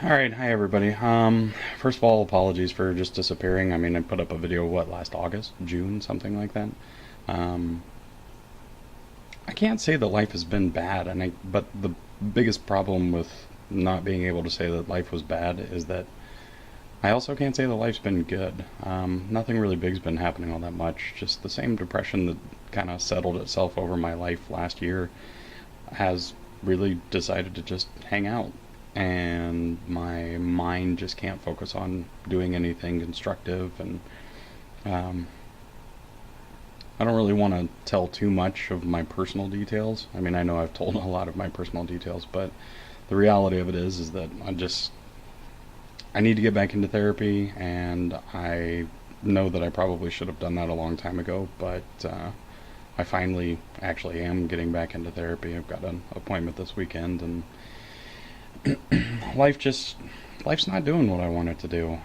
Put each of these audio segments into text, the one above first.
All right, hi everybody. First of all, apologies for just disappearing. I mean, I put up a video last August, June, something like that. Um, I can't say that life has been bad, but the biggest problem with not being able to say that life was bad is that I also can't say that life's been good. Nothing really big's been happening all that much. Just the same depression that kind of settled itself over my life last year has really decided to just hang out. And my mind just can't focus on doing anything constructive. And um, I don't really want to tell too much of my personal details. I mean, I know I've told a lot of my personal details, but the reality of it is that I need to get back into therapy, and I know that I probably should have done that a long time ago, but I finally actually am getting back into therapy. I've got an appointment this weekend, and life just life's not doing what I want it to do.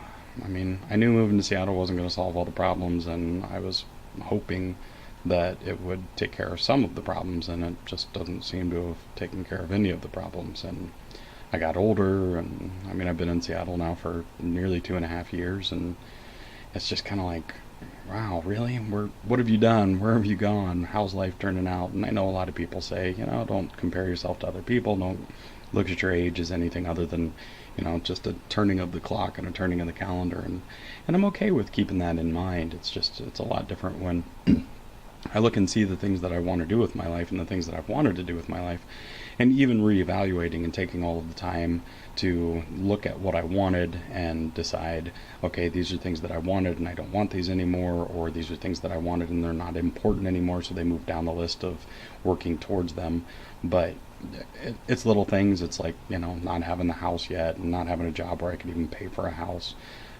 I mean, I knew moving to Seattle wasn't going to solve all the problems, and I was hoping that it would take care of some of the problems, and it just doesn't seem to have taken care of any of the problems. And I got older, and I mean, I've been in Seattle now for nearly 2.5 years, and it's just kind of like, wow, really? What have you done? Where have you gone? How's life turning out? And I know a lot of people say, don't compare yourself to other people. Don't look at your age as anything other than, just a turning of the clock and a turning of the calendar. And I'm okay with keeping that in mind. It's a lot different when I look and see the things that I want to do with my life and the things that I've wanted to do with my life, and even reevaluating and taking all of the time to look at what I wanted and decide, okay, these are things that I wanted and I don't want these anymore, or these are things that I wanted and they're not important anymore, so they move down the list of working towards them. But it's little things. It's like, not having the house yet and not having a job where I could even pay for a house,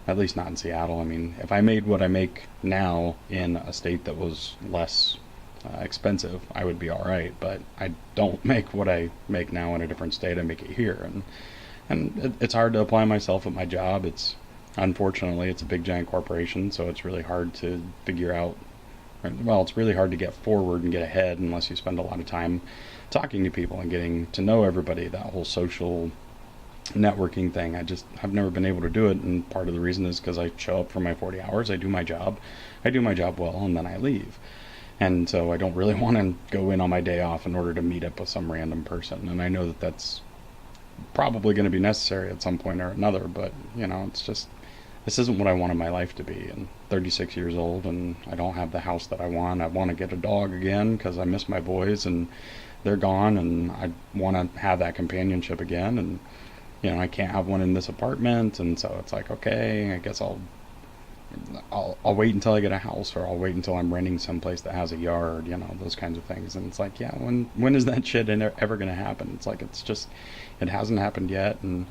at least not in Seattle. I mean, if I made what I make now in a state that was less expensive, I would be all right. But I don't make what I make now in a different state. I make it here, and it's hard to apply myself at my job. Unfortunately, it's a big giant corporation, so it's really hard to figure out. Well, it's really hard to get forward and get ahead unless you spend a lot of time talking to people and getting to know everybody. That whole social networking thing, I've never been able to do it, and part of the reason is because I show up for my 40 hours, I do my job well, and then I leave. And so I don't really want to go in on my day off in order to meet up with some random person. And I know that that's probably going to be necessary at some point or another, but it's just, this isn't what I wanted my life to be. And 36 years old, and I don't have the house that I want. I want to get a dog again because I miss my boys and they're gone, and I want to have that companionship again. And I can't have one in this apartment, and so it's like, okay, I guess I'll wait until I get a house, or I'll wait until I'm renting someplace that has a yard, those kinds of things. And it's like, yeah, when is that shit ever gonna happen? It's like, it hasn't happened yet, and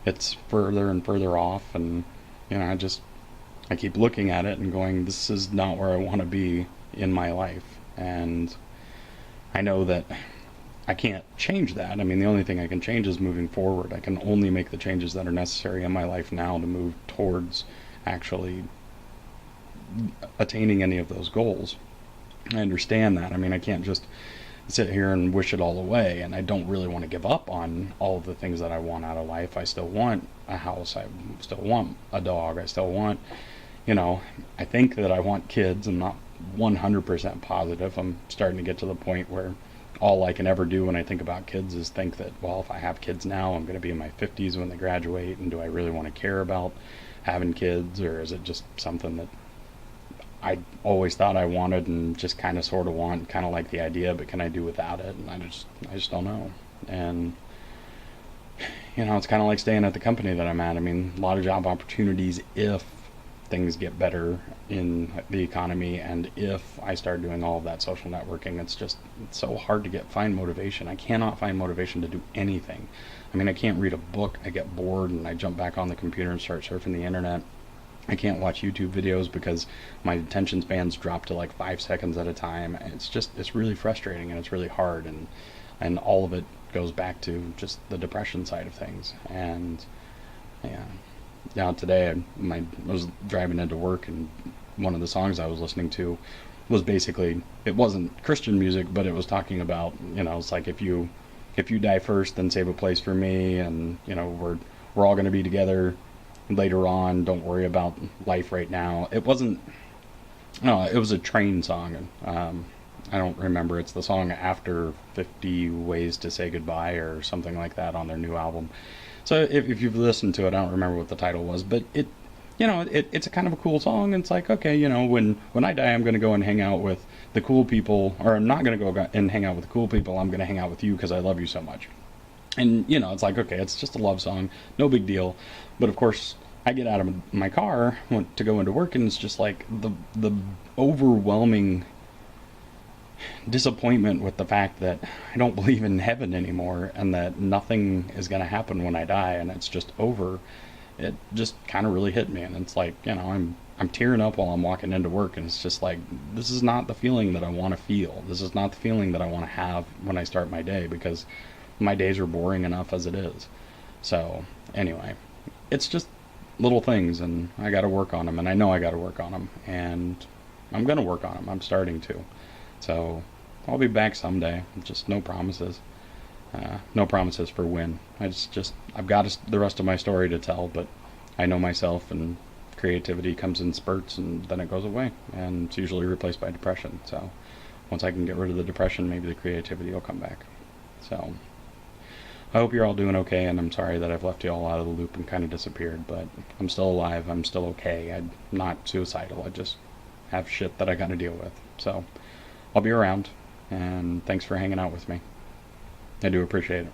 it's further and further off. And I keep looking at it and going, this is not where I want to be in my life. And I know that I can't change that. I mean, the only thing I can change is moving forward. I can only make the changes that are necessary in my life now to move towards actually attaining any of those goals. I understand that. I mean, I can't just sit here and wish it all away, and I don't really want to give up on all of the things that I want out of life. I still want a house. I still want a dog. I still want, I think that I want kids. I'm not 100% positive. I'm starting to get to the point where all I can ever do when I think about kids is think that, well, if I have kids now, I'm going to be in my 50s when they graduate, and do I really want to care about having kids, or is it just something that I always thought I wanted and just kind of sort of want, kind of like the idea, but can I do without it? And I just don't know. And it's kind of like staying at the company that I'm at. I mean, a lot of job opportunities if things get better in the economy, and if I start doing all of that social networking. It's so hard to find motivation. I cannot find motivation to do anything. I mean, I can't read a book. I get bored and I jump back on the computer and start surfing the internet. I can't watch YouTube videos because my attention spans drop to like 5 seconds at a time. It's really frustrating, and it's really hard, and all of it goes back to just the depression side of things. And yeah. Now today I was driving into work, and one of the songs I was listening to was basically, it wasn't Christian music, but it was talking about, it's like, if you die first, then save a place for me, and we're all going to be together later on. Don't worry about life right now. It wasn't. No, it was a Train song. I don't remember. It's the song after 50 Ways to Say Goodbye or something like that on their new album. So if you've listened to it, I don't remember what the title was, but it's a kind of a cool song. And it's like, okay, when I die, I'm going to go and hang out with the cool people, or I'm not going to go and hang out with the cool people. I'm going to hang out with you because I love you so much. And it's like, okay, it's just a love song, no big deal. But of course, I get out of my car to go into work, and it's just like the overwhelming disappointment with the fact that I don't believe in heaven anymore, and that nothing is going to happen when I die, and it's just over. It just kind of really hit me, and it's like, I'm tearing up while I'm walking into work, and it's just like, this is not the feeling that I want to feel. This is not the feeling that I want to have when I start my day, because my days are boring enough as it is. So anyway, it's just little things, and I got to work on them, and I know I got to work on them, and I'm going to work on them. I'm starting to. So I'll be back someday. Just no promises. No promises for when. I've got the rest of my story to tell, but I know myself, and creativity comes in spurts, and then it goes away, and it's usually replaced by depression. So once I can get rid of the depression, maybe the creativity will come back. So I hope you're all doing okay, and I'm sorry that I've left you all out of the loop and kind of disappeared, but I'm still alive. I'm still okay. I'm not suicidal. I just have shit that I got to deal with. So I'll be around, and thanks for hanging out with me. I do appreciate it.